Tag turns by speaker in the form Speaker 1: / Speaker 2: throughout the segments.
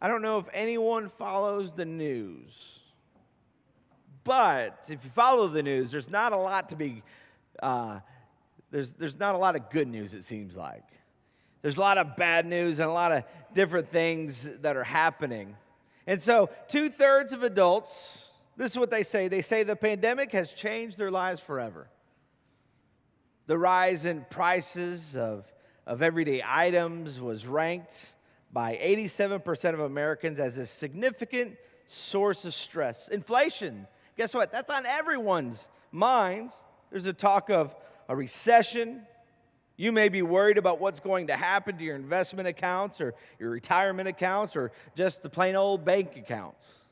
Speaker 1: I don't know if anyone follows the news, but if you follow the news, there's not a lot to be, there's not a lot of good news, it seems like. There's a lot of bad news and a lot of different things that are happening. And so 2/3 of adults, this is what they say. They say the pandemic has changed their lives forever. The rise in prices of everyday items was ranked by 87% of Americans as a significant source of stress. Inflation, guess what? That's on everyone's minds. There's a talk of a recession. You may be worried about what's going to happen to your investment accounts or your retirement accounts or just the plain old bank accounts.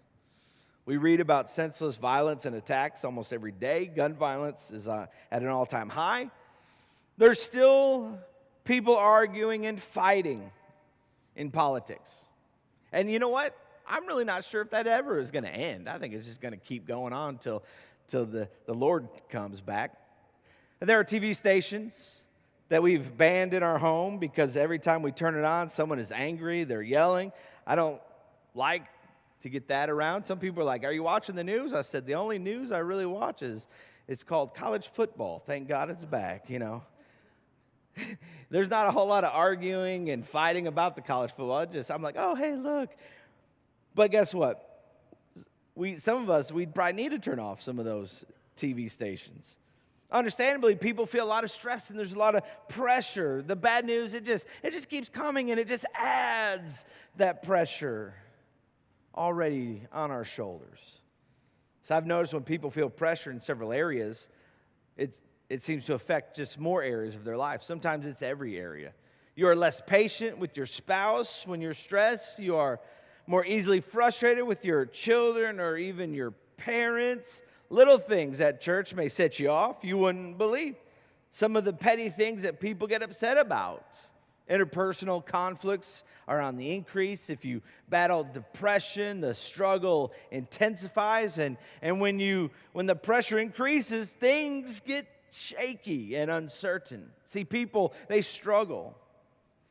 Speaker 1: We read about senseless violence and attacks almost every day. Gun violence is at an all-time high. There's still people arguing and fighting in politics. And you know what? I'm really not sure if that ever is going to end. I think it's just going to keep going on till the Lord comes back. And there are TV stations that we've banned in our home because every time we turn it on, someone is angry, they're yelling. I don't like to get that around. Some people are like, "Are you watching the news?" I said, "The only news I really watch it's called college football. Thank God it's back, you know." There's not a whole lot of arguing and fighting about the college football. I'm like, "Oh, hey, look." But guess what? Some of us, we'd probably need to turn off some of those TV stations. Understandably, people feel a lot of stress and there's a lot of pressure. The bad news, it just keeps coming and it just adds that pressure already on our shoulders. So I've noticed when people feel pressure in several areas, it seems to affect just more areas of their life. Sometimes it's every area. You are less patient with your spouse when you're stressed. You are more easily frustrated with your children or even your parents. Little things at church may set you off. You wouldn't believe some of the petty things that people get upset about. Interpersonal conflicts are on the increase. If you battle depression, the struggle intensifies. And when the pressure increases, things get shaky and uncertain. See, people, they struggle.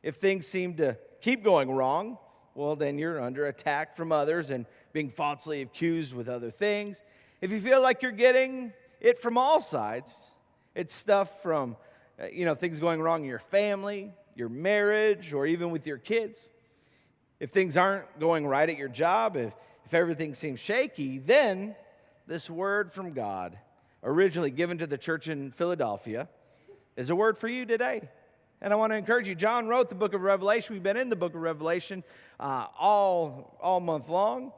Speaker 1: If things seem to keep going wrong, well, then you're under attack from others and being falsely accused with other things. If you feel like you're getting it from all sides, it's stuff from, things going wrong in your family, your marriage, or even with your kids. If things aren't going right at your job, if everything seems shaky, then this word from God, originally given to the church in Philadelphia, is a word for you today. And I want to encourage you. John wrote the book of Revelation. We've been in the book of Revelation all month long.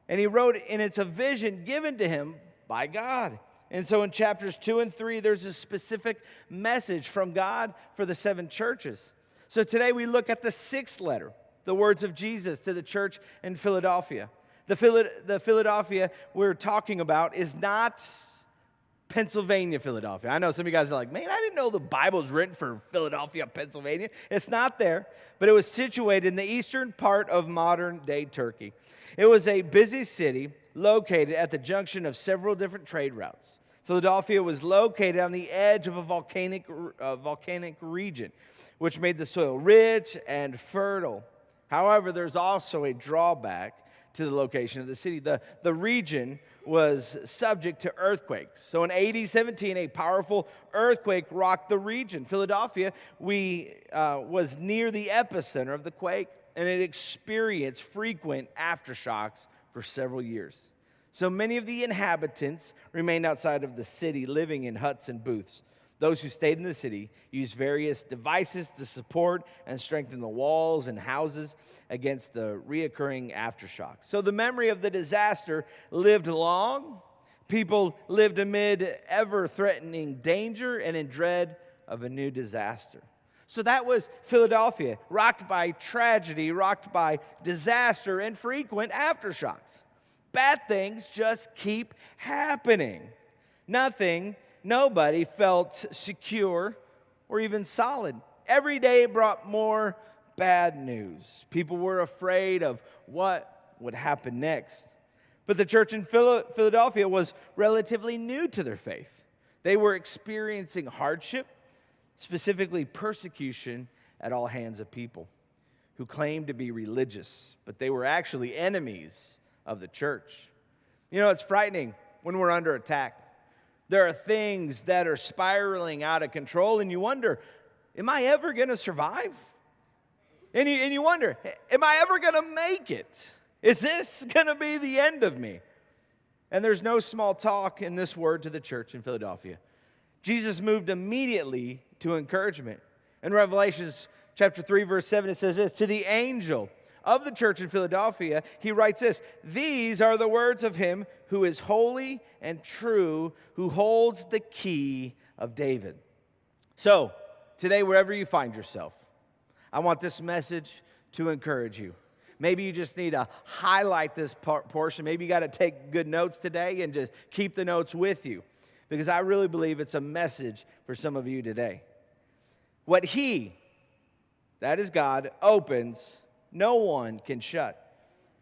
Speaker 1: And he wrote, and it's a vision given to him by God. And so in chapters 2 and 3, there's a specific message from God for the 7 churches. So today we look at the 6th letter, the words of Jesus to the church in Philadelphia. The Philadelphia we're talking about is not Pennsylvania, Philadelphia. I know some of you guys are like, "Man, I didn't know the Bible's written for Philadelphia, Pennsylvania." It's not there, but it was situated in the eastern part of modern-day Turkey. It was a busy city located at the junction of several different trade routes. Philadelphia was located on the edge of a volcanic region, which made the soil rich and fertile. However, there's also a drawback to the location of the city. The region was subject to earthquakes. So in AD 17, a powerful earthquake rocked the region. Philadelphia was near the epicenter of the quake, and it experienced frequent aftershocks for several years. So many of the inhabitants remained outside of the city, living in huts and booths. Those who stayed in the city used various devices to support and strengthen the walls and houses against the reoccurring aftershocks. So the memory of the disaster lived long. People lived amid ever-threatening danger and in dread of a new disaster. So that was Philadelphia, rocked by tragedy, rocked by disaster and frequent aftershocks. Bad things just keep happening. Nobody felt secure or even solid. Every day brought more bad news. People were afraid of what would happen next. But the church in Philadelphia was relatively new to their faith. They were experiencing hardship, specifically persecution at all hands of people. who claimed to be religious, but they were actually enemies of the church. You know, it's frightening when we're under attack. There are things that are spiraling out of control, and you wonder, am I ever going to survive? And you wonder, am I ever going to make it? Is this going to be the end of me? And there's no small talk in this word to the church in Philadelphia. Jesus moved immediately to encouragement. In Revelation chapter 3, verse 7, it says this, to the angel of the church in Philadelphia, he writes this, these are the words of him who is holy and true, who holds the key of David. So, today, wherever you find yourself, I want this message to encourage you. Maybe you just need to highlight this portion. Maybe you got to take good notes today and just keep the notes with you, because I really believe it's a message for some of you today. What he, that is God, opens, no one can shut.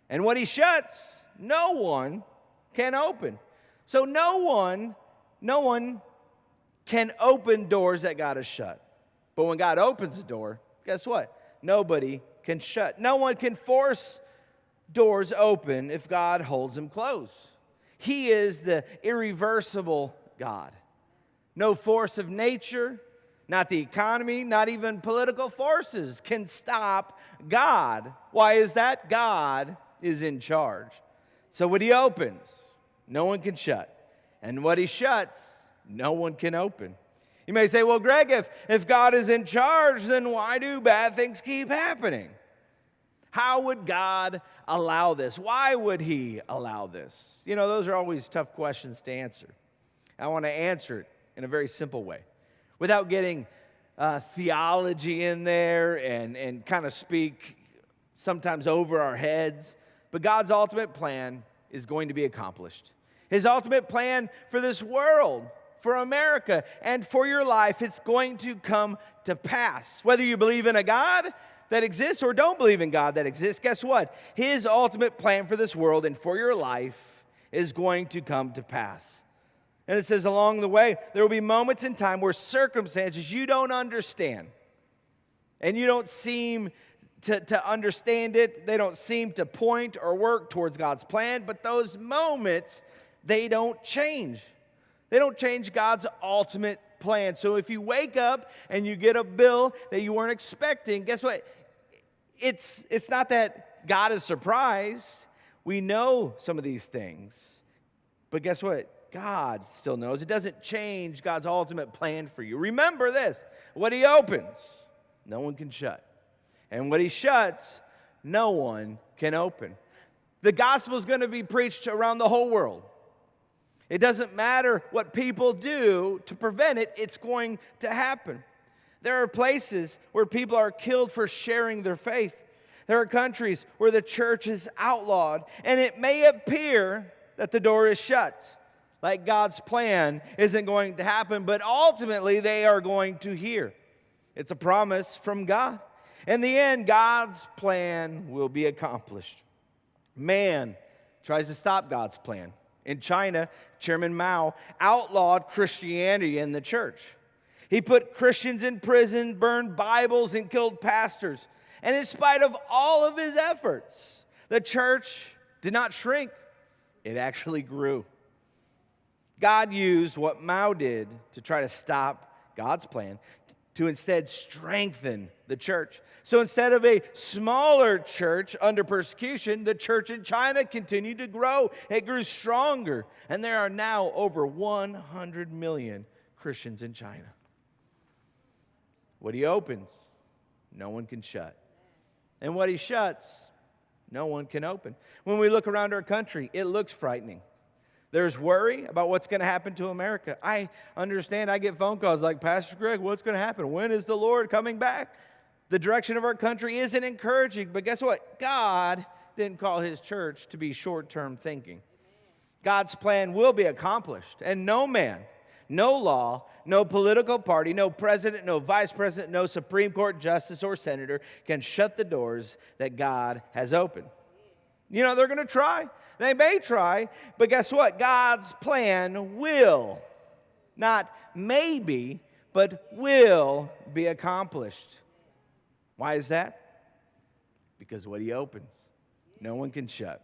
Speaker 1: And what he shuts, no one can open. So no one can open doors that God has shut. But when God opens the door, guess what? Nobody can shut. No one can force doors open if God holds them closed. He is the irreversible God. No force of nature, not the economy, not even political forces can stop God. Why is that? God is in charge. So what he opens, no one can shut. And what he shuts, no one can open. You may say, well, Greg, if God is in charge, then why do bad things keep happening? How would God allow this? Why would he allow this? You know, those are always tough questions to answer. I want to answer it in a very simple way, without getting theology in there and kind of speak sometimes over our heads. But God's ultimate plan is going to be accomplished. His ultimate plan for this world, for America, and for your life, it's going to come to pass. Whether you believe in a God that exists or don't believe in God that exists, guess what? His ultimate plan for this world and for your life is going to come to pass. And it says along the way, there will be moments in time where circumstances you don't understand and you don't seem to understand it. They don't seem to point or work towards God's plan, but those moments, they don't change. They don't change God's ultimate plan. So if you wake up and you get a bill that you weren't expecting, guess what? It's not that God is surprised. We know some of these things. But guess what? God still knows. It doesn't change God's ultimate plan for you. Remember this. What he opens, no one can shut. And what he shuts, no one can open. The gospel is going to be preached around the whole world. It doesn't matter what people do to prevent it, it's going to happen. There are places where people are killed for sharing their faith. There are countries where the church is outlawed, and it may appear that the door is shut, like God's plan isn't going to happen, but ultimately they are going to hear. It's a promise from God. In the end, God's plan will be accomplished. Man tries to stop God's plan. In China, Chairman Mao outlawed Christianity in the church. He put Christians in prison, burned Bibles, and killed pastors. And in spite of all of his efforts, the church did not shrink. It actually grew. God used what Mao did to try to stop God's plan to instead strengthen the church. So instead of a smaller church under persecution, the church in China continued to grow. It grew stronger. And there are now over 100 million Christians in China. What he opens, no one can shut. And what he shuts, no one can open. When we look around our country, it looks frightening. There's worry about what's going to happen to America. I understand. I get phone calls like, Pastor Greg, what's going to happen? When is the Lord coming back? The direction of our country isn't encouraging. But guess what? God didn't call his church to be short-term thinking. God's plan will be accomplished. And no man, no law, no political party, no president, no vice president, no Supreme Court justice or senator can shut the doors that God has opened. You know, they're going to try. They may try, but guess what? God's plan will, not maybe, but will be accomplished. Why is that? Because what he opens, no one can shut.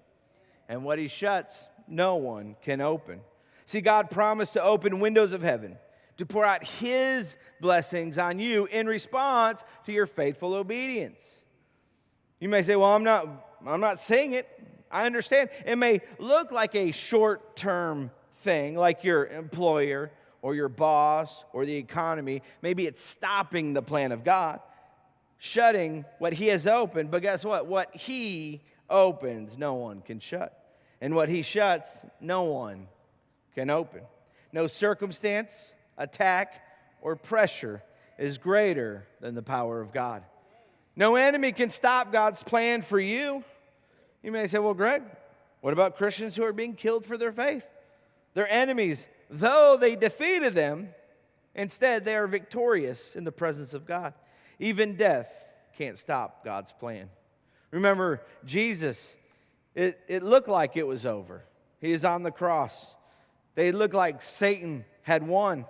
Speaker 1: And what he shuts, no one can open. See, God promised to open windows of heaven, to pour out his blessings on you in response to your faithful obedience. You may say, well, I'm not saying it. I understand. It may look like a short-term thing, like your employer or your boss or the economy. Maybe it's stopping the plan of God, shutting what he has opened. But guess what? What he opens, no one can shut. And what he shuts, no one can open. No circumstance, attack, or pressure is greater than the power of God. No enemy can stop God's plan for you. You may say, well, Greg, what about Christians who are being killed for their faith? Their enemies, though they defeated them, instead they are victorious in the presence of God. Even death can't stop God's plan. Remember, Jesus, it looked like it was over. He is on the cross. They looked like Satan had won,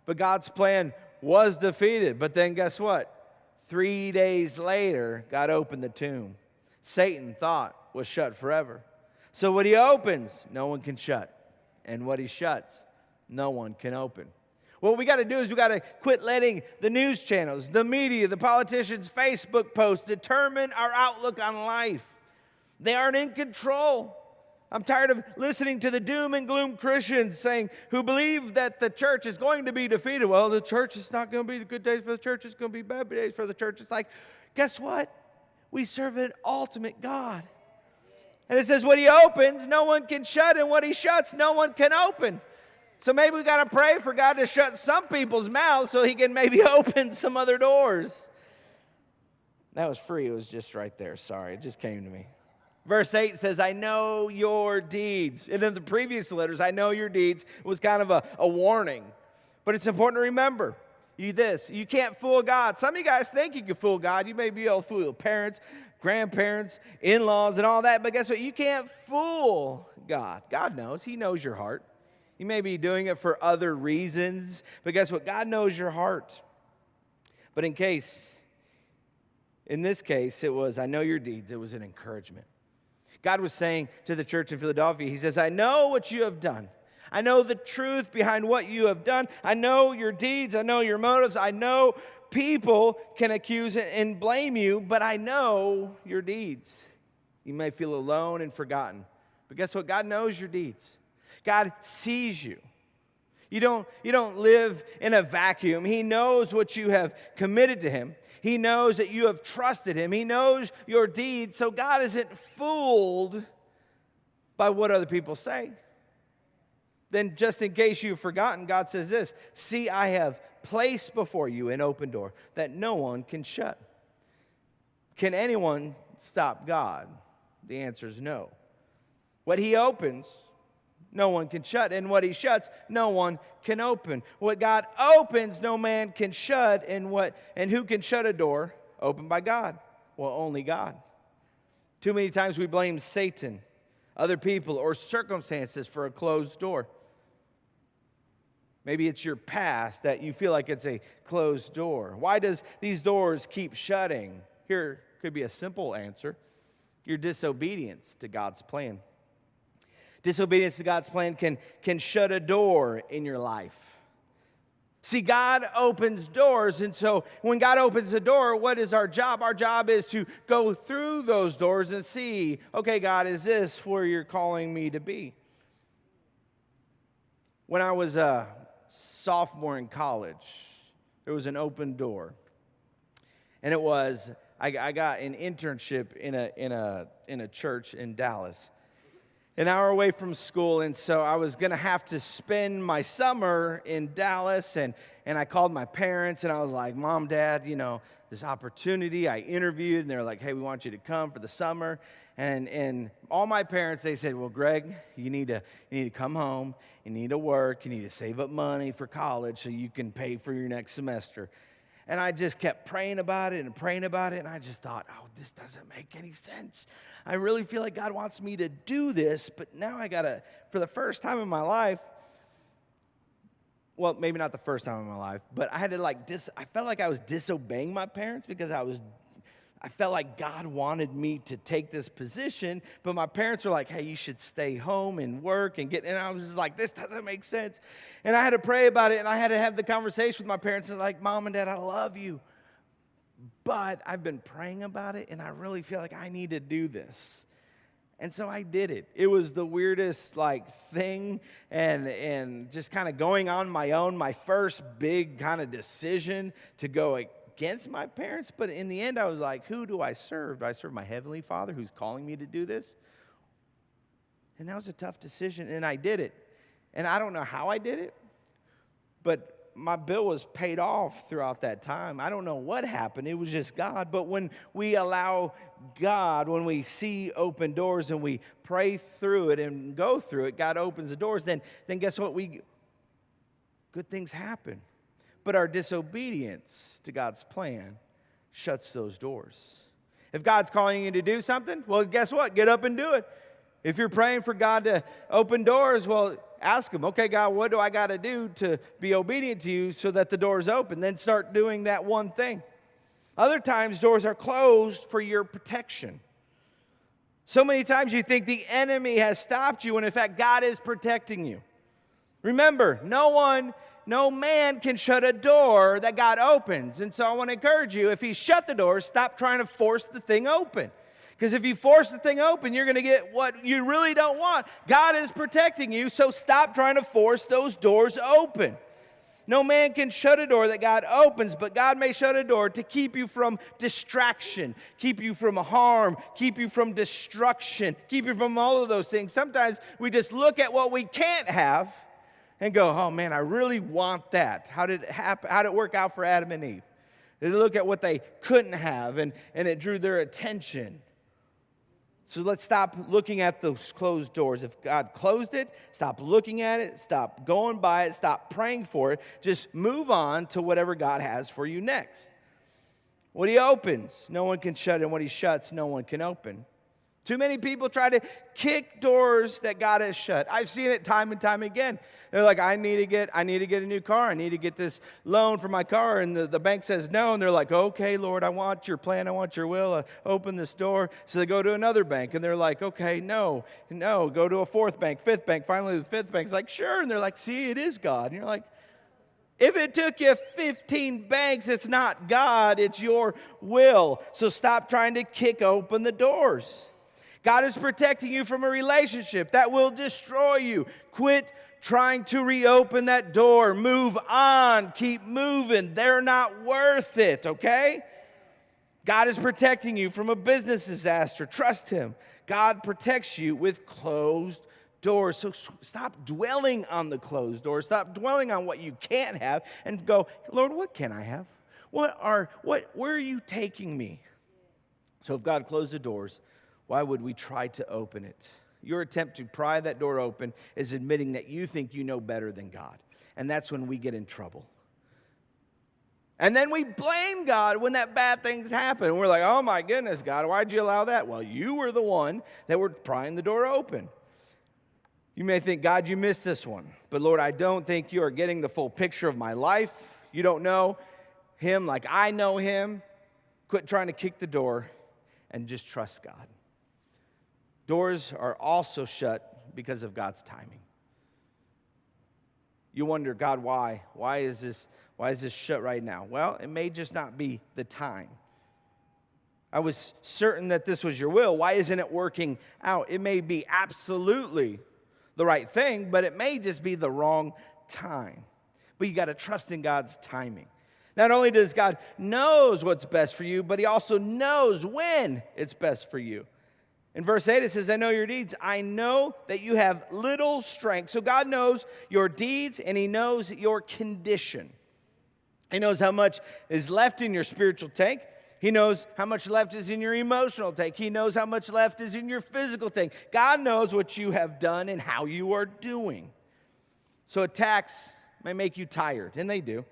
Speaker 1: but God's plan was defeated. But then guess what? 3 days later, God opened the tomb. Satan thought was shut forever. So what he opens, no one can shut. And what he shuts, no one can open. What we got to do is we got to quit letting the news channels, the media, the politicians' Facebook posts determine our outlook on life. They aren't in control. I'm tired of listening to the doom and gloom Christians saying who believe that the church is going to be defeated. Well, the church is not going to be the good days for the church. It's going to be bad days for the church. It's like, guess what? We serve an ultimate God. And it says what he opens, no one can shut. And what he shuts, no one can open. So maybe we got to pray for God to shut some people's mouths so he can maybe open some other doors. That was free. It was just right there. Sorry, it just came to me. Verse 8 says, I know your deeds. And in the previous letters, I know your deeds was kind of a warning. But it's important to remember you can't fool God. Some of you guys think you can fool God. You may be able to fool your parents, grandparents, in-laws, and all that. But guess what? You can't fool God. God knows. He knows your heart. You may be doing it for other reasons. But guess what? God knows your heart. But in this case, it was, I know your deeds. It was an encouragement. God was saying to the church in Philadelphia, he says, I know what you have done. I know the truth behind what you have done. I know your deeds. I know your motives. I know people can accuse and blame you, but I know your deeds. You may feel alone and forgotten. But guess what? God knows your deeds. God sees you. You don't live in a vacuum. He knows what you have committed to him. He knows that you have trusted him. He knows your deeds. So God isn't fooled by what other people say. Then just in case you've forgotten, God says this, see, I have placed before you an open door that no one can shut. Can anyone stop God? The answer is no. What he opens, no one can shut. And what he shuts, no one can open. What God opens, no man can shut. And who can shut a door opened by God? Well, only God. Too many times we blame Satan, other people, or circumstances for a closed door. Maybe it's your past that you feel like it's a closed door. Why does these doors keep shutting? Here could be a simple answer. Your disobedience to God's plan. Disobedience to God's plan can shut a door in your life. See, God opens doors, and so when God opens a door, what is our job? Our job is to go through those doors and see, okay, God, is this where you're calling me to be? When I was a sophomore in college, there was an open door. And it was, I got an internship in a church in Dallas. An hour away from school, and so I was going to have to spend my summer in Dallas, and I called my parents, and I was like, Mom, Dad, this opportunity, I interviewed, and they're like, hey, we want you to come for the summer, and all my parents, they said, well, Greg, you need to come home, you need to work, you need to save up money for college so you can pay for your next semester. And I just kept praying about it, and I just thought, oh, this doesn't make any sense. I really feel like God wants me to do this, but now I got to, for the first time in my life, well, maybe not the first time in my life, but I had to I felt like I was disobeying my parents because I felt like God wanted me to take this position, but my parents were like, hey, you should stay home and work and I was just like, this doesn't make sense. And I had to pray about it, and I had to have the conversation with my parents, and like, Mom and Dad, I love you, but I've been praying about it, and I really feel like I need to do this. And so I did it. It was the weirdest thing and just kind of going on my own, my first big kind of decision to go against my parents. But in the end, I was like, who do I serve? Do I serve my Heavenly Father who's calling me to do this? And that was a tough decision, and I did it. And I don't know how I did it, but my bill was paid off throughout that time. I don't know what happened. It was just God. But when we allow God, when we see open doors and we pray through it and go through it, God opens the doors, then guess what? Good things happen. But our disobedience to God's plan shuts those doors. If God's calling you to do something, well, guess what? Get up and do it. If you're praying for God to open doors, well, ask Him, okay, God, what do I got to do to be obedient to you so that the doors open? Then start doing that one thing. Other times, doors are closed for your protection. So many times you think the enemy has stopped you when in fact God is protecting you. Remember, no man can shut a door that God opens. And so I want to encourage you, if He shut the door, stop trying to force the thing open. Because if you force the thing open, you're going to get what you really don't want. God is protecting you, so stop trying to force those doors open. No man can shut a door that God opens, but God may shut a door to keep you from distraction, keep you from harm, keep you from destruction, keep you from all of those things. Sometimes we just look at what we can't have and go, oh man, I really want that. How did it happen? How did it work out for Adam and Eve? They look at what they couldn't have, and it drew their attention. So let's stop looking at those closed doors. If God closed it, stop looking at it, stop going by it, stop praying for it. Just move on to whatever God has for you next. What He opens, no one can shut, and what He shuts, no one can open. Too many people try to kick doors that God has shut. I've seen it time and time again. They're like, I need to get a new car. I need to get this loan for my car. And the bank says no. And they're like, okay, Lord, I want your plan. I want your will. Open this door. So they go to another bank. And they're like, okay, no. Go to a fourth bank, fifth bank. Finally, the fifth bank's like, sure. And they're like, see, it is God. And you're like, if it took you 15 banks, it's not God. It's your will. So stop trying to kick open the doors. God is protecting you from a relationship that will destroy you. Quit trying to reopen that door. Move on. Keep moving. They're not worth it, okay? God is protecting you from a business disaster. Trust Him. God protects you with closed doors. So stop dwelling on the closed doors. Stop dwelling on what you can't have and go, Lord, what can I have? Where are you taking me? So if God closed the doors, why would we try to open it? Your attempt to pry that door open is admitting that you think you know better than God. And that's when we get in trouble. And then we blame God when that bad things happen. We're like, oh my goodness, God, why'd you allow that? Well, you were the one that were prying the door open. You may think, God, you missed this one. But Lord, I don't think you are getting the full picture of my life. You don't know Him like I know Him. Quit trying to kick the door and just trust God. Doors are also shut because of God's timing. You wonder, God, why? Why is this shut right now? Well, it may just not be the time. I was certain that this was your will. Why isn't it working out? It may be absolutely the right thing, but it may just be the wrong time. But you got to trust in God's timing. Not only does God knows what's best for you, but He also knows when it's best for you. In verse 8, it says, I know your deeds. I know that you have little strength. So God knows your deeds, and He knows your condition. He knows how much is left in your spiritual tank. He knows how much left is in your emotional tank. He knows how much left is in your physical tank. God knows what you have done and how you are doing. So attacks may make you tired, and they do.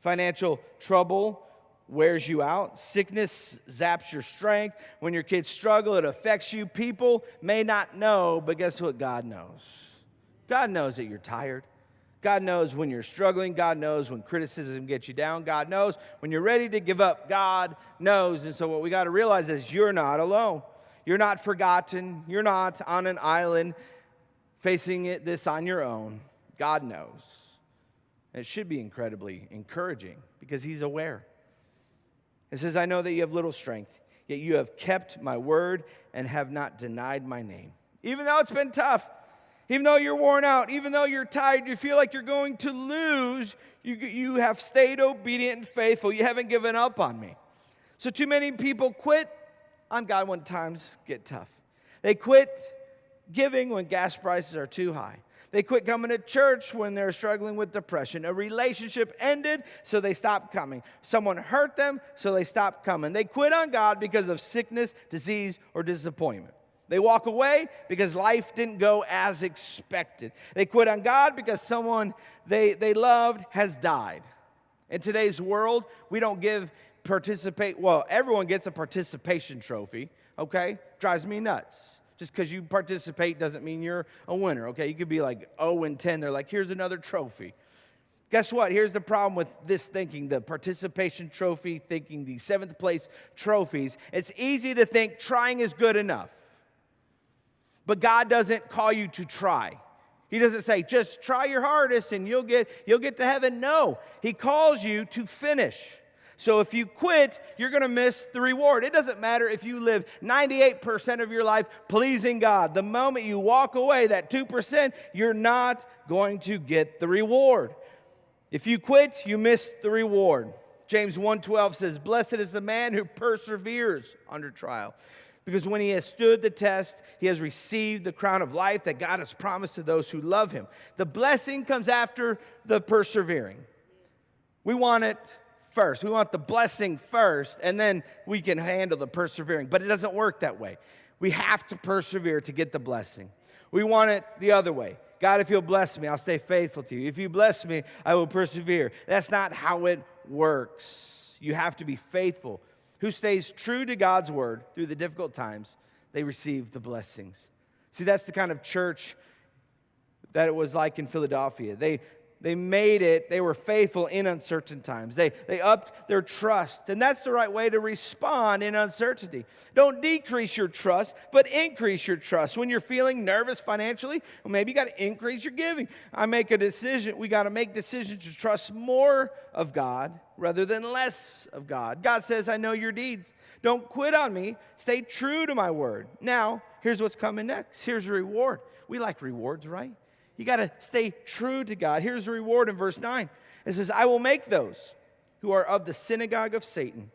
Speaker 1: Financial trouble wears you out. Sickness zaps your strength. When your kids struggle, it affects you. People may not know, but guess what? God knows. God knows that you're tired. God knows when you're struggling. God knows when criticism gets you down. God knows when you're ready to give up. God knows. And so what we got to realize is you're not alone. You're not forgotten. You're not on an island facing this on your own. God knows. And it should be incredibly encouraging because he's aware. It says, I know that you have little strength, yet you have kept my word and have not denied my name. Even though it's been tough, even though you're worn out, even though you're tired, you feel like you're going to lose, you have stayed obedient and faithful. You haven't given up on me. So too many people quit on God when times get tough. They quit giving when gas prices are too high. They quit coming to church when they're struggling with depression. A relationship ended, so they stopped coming. Someone hurt them, so they stopped coming. They quit on God because of sickness, disease, or disappointment. They walk away because life didn't go as expected. They quit on God because someone they loved has died. In today's world, we don't everyone gets a participation trophy, okay? Drives me nuts. Just because you participate doesn't mean you're a winner, okay? You could be like 0-10. They're like, here's another trophy. Guess what? Here's the problem with this thinking, the participation trophy thinking, the 7th place trophies. It's easy to think trying is good enough. But God doesn't call you to try. He doesn't say, just try your hardest and you'll get to heaven. No, he calls you to finish. So if you quit, you're going to miss the reward. It doesn't matter if you live 98% of your life pleasing God. The moment you walk away, that 2%, you're not going to get the reward. If you quit, you miss the reward. James 1:12 says, blessed is the man who perseveres under trial. Because when he has stood the test, he has received the crown of life that God has promised to those who love him. The blessing comes after the persevering. We want it first. We want the blessing first, and then we can handle the persevering. But it doesn't work that way. We have to persevere to get the blessing. We want it the other way. God, if you'll bless me, I'll stay faithful to you. If you bless me, I will persevere. That's not how it works. You have to be faithful. Who stays true to God's word through the difficult times, they receive the blessings. See, that's the kind of church that it was like in Philadelphia. They made it. They were faithful in uncertain times. They upped their trust. And that's the right way to respond in uncertainty. Don't decrease your trust, but increase your trust. When you're feeling nervous financially, well, maybe you got to increase your giving. I make a decision. We got to make decisions to trust more of God rather than less of God. God says, I know your deeds. Don't quit on me. Stay true to my word. Now, here's what's coming next. Here's a reward. We like rewards, right? You got to stay true to God. Here's the reward in verse 9. It says, I will make those who are of the synagogue of Satan,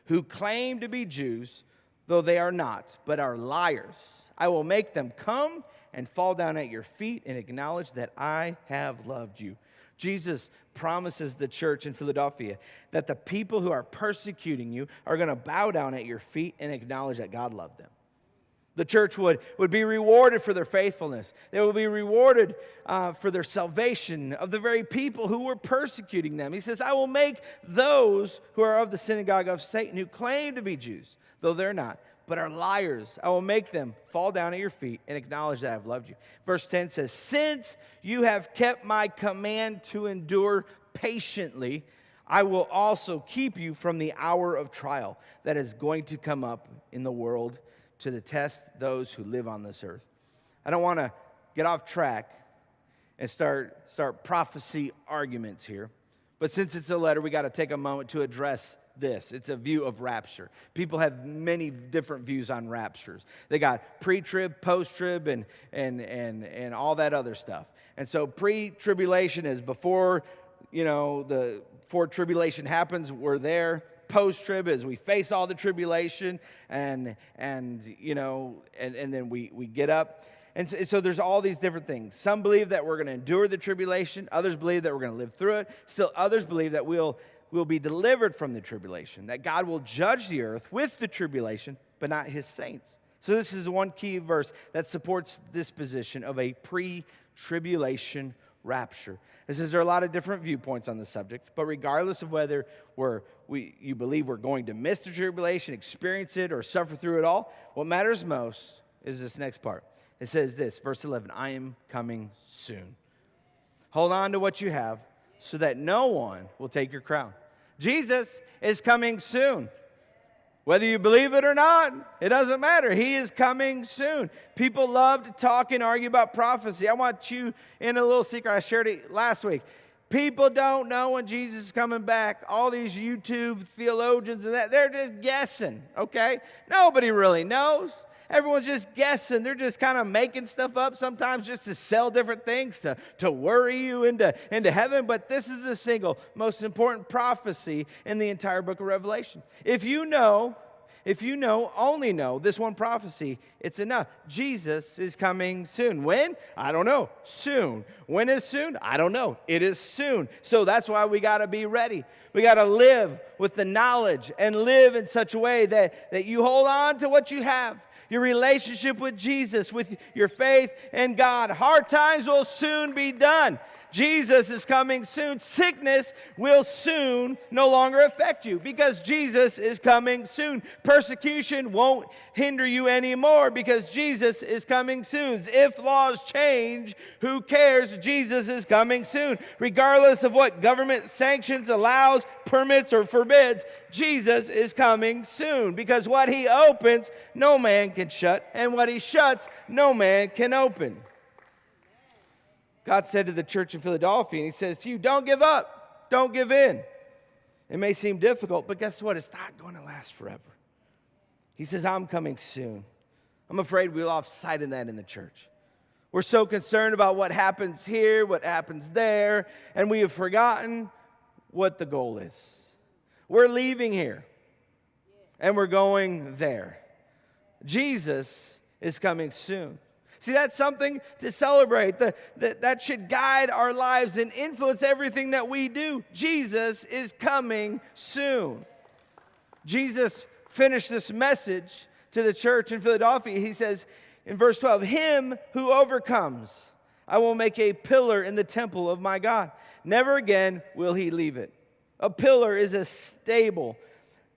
Speaker 1: who claim to be Jews, though they are not, but are liars. I will make them come and fall down at your feet and acknowledge that I have loved you. Jesus promises the church in Philadelphia that the people who are persecuting you are going to bow down at your feet and acknowledge that God loved them. The church would be rewarded for their faithfulness. They will be rewarded for their salvation of the very people who were persecuting them. He says, I will make those who are of the synagogue of Satan, who claim to be Jews, though they're not, but are liars. I will make them fall down at your feet and acknowledge that I've loved you. Verse 10 says, since you have kept my command to endure patiently, I will also keep you from the hour of trial that is going to come up in the world to test those who live on this earth. I don't want to get off track and start prophecy arguments here. But since it's a letter, we got to take a moment to address this. It's a view of rapture. People have many different views on raptures. They got pre-trib, post-trib, and all that other stuff. And so pre-tribulation is before, before tribulation happens, we're there. Post-trib is we face all the tribulation and then we get up. And so there's all these different things. Some believe that we're going to endure the tribulation. Others believe that we're going to live through it. Still others believe that we'll be delivered from the tribulation, that God will judge the earth with the tribulation, but not his saints. So this is one key verse that supports this position of a pre-tribulation rapture. It says there are a lot of different viewpoints on the subject, but regardless of whether you believe we're going to miss the tribulation, experience it, or suffer through it all, what matters most is this next part. It says this, verse 11, I am coming soon. Hold on to what you have so that no one will take your crown. Jesus is coming soon. Whether you believe it or not, it doesn't matter. He is coming soon. People love to talk and argue about prophecy. I want you in a little secret. I shared it last week. People don't know when Jesus is coming back. All these YouTube theologians and that, they're just guessing, okay? Nobody really knows. Everyone's just guessing. They're just kind of making stuff up sometimes just to sell different things, to worry you into heaven. But this is the single most important prophecy in the entire book of Revelation. If you know, only know this one prophecy, it's enough. Jesus is coming soon. When? I don't know. Soon. When is soon? I don't know. It is soon. So that's why we got to be ready. We got to live with the knowledge and live in such a way that you hold on to what you have. Your relationship with Jesus, with your faith in God. Hard times will soon be done. Jesus is coming soon. Sickness will soon no longer affect you because Jesus is coming soon. Persecution won't hinder you anymore because Jesus is coming soon. If laws change, who cares? Jesus is coming soon. Regardless of what government sanctions, allows, permits, or forbids, Jesus is coming soon because what he opens, no man can shut, and what he shuts, no man can open. God said to the church in Philadelphia, and he says to you, don't give up. Don't give in. It may seem difficult, but guess what? It's not going to last forever. He says, I'm coming soon. I'm afraid we lost sight of that in the church. We're so concerned about what happens here, what happens there, and we have forgotten what the goal is. We're leaving here, and we're going there. Jesus is coming soon. See, that's something to celebrate. That should guide our lives and influence everything that we do. Jesus is coming soon. Jesus finished this message to the church in Philadelphia. He says in verse 12, him who overcomes, I will make a pillar in the temple of my God. Never again will he leave it. A pillar is a stable,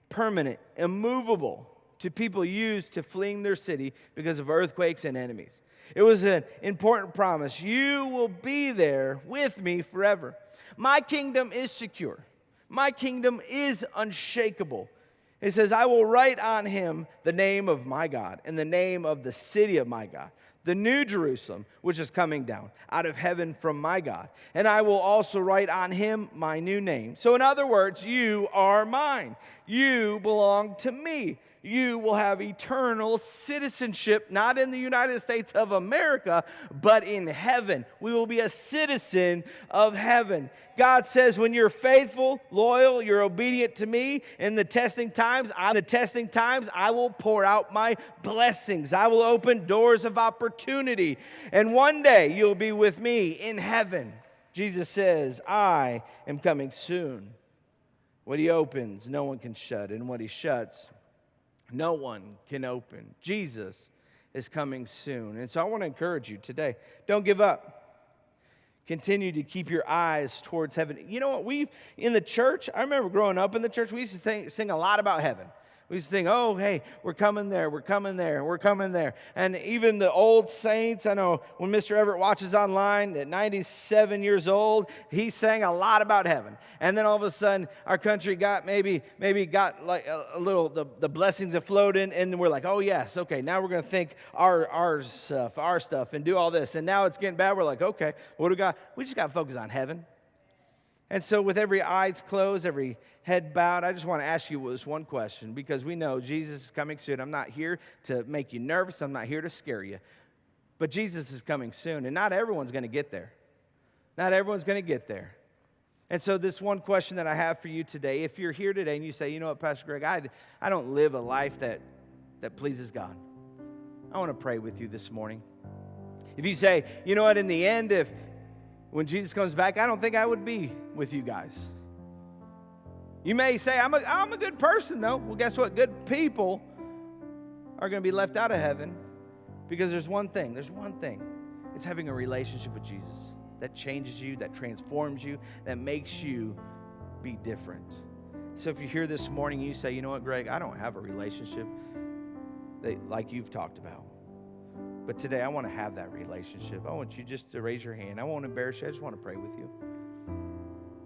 Speaker 1: permanent, immovable to people used to fleeing their city because of earthquakes and enemies. It was an important promise. You will be there with me forever. My kingdom is secure. My kingdom is unshakable. It says, I will write on him the name of my God and the name of the city of my God, the new Jerusalem, which is coming down out of heaven from my God. And I will also write on him my new name. So in other words, you are mine. You belong to me. You will have eternal citizenship, not in the United States of America, but in heaven. We will be a citizen of heaven. God says, when you're faithful, loyal, you're obedient to me in the testing times, I will pour out my blessings. I will open doors of opportunity. And one day you'll be with me in heaven. Jesus says, I am coming soon. What he opens, no one can shut. And what he shuts, no one can open. Jesus is coming soon. And so I want to encourage you today, don't give up. Continue to keep your eyes towards heaven. You know what? In the church, I remember growing up in the church, we used to sing a lot about heaven. We used to think, oh, hey, we're coming there, we're coming there, we're coming there. And even the old saints, I know when Mr. Everett watches online at 97 years old, he sang a lot about heaven. And then all of a sudden, our country got maybe got like a little, the blessings have flowed in, and we're like, oh, yes, okay, now we're going to think our stuff, and do all this. And now it's getting bad. We're like, okay, what do we got? We just got to focus on heaven. And so with every eyes closed, every head bowed, I just want to ask you this one question, because we know Jesus is coming soon. I'm not here to make you nervous. I'm not here to scare you. But Jesus is coming soon, and not everyone's going to get there. Not everyone's going to get there. And so this one question that I have for you today, if you're here today and you say, you know what, Pastor Greg, I don't live a life that pleases God. I want to pray with you this morning. If you say, you know what, in the end, when Jesus comes back, I don't think I would be with you guys. You may say, I'm a good person, though. Well, guess what? Good people are going to be left out of heaven because there's one thing. It's having a relationship with Jesus that changes you, that transforms you, that makes you be different. So if you're here this morning, you say, you know what, Greg, I don't have a relationship like you've talked about. But today I want to have that relationship. I want you just to raise your hand. I won't embarrass you. I just want to pray with you.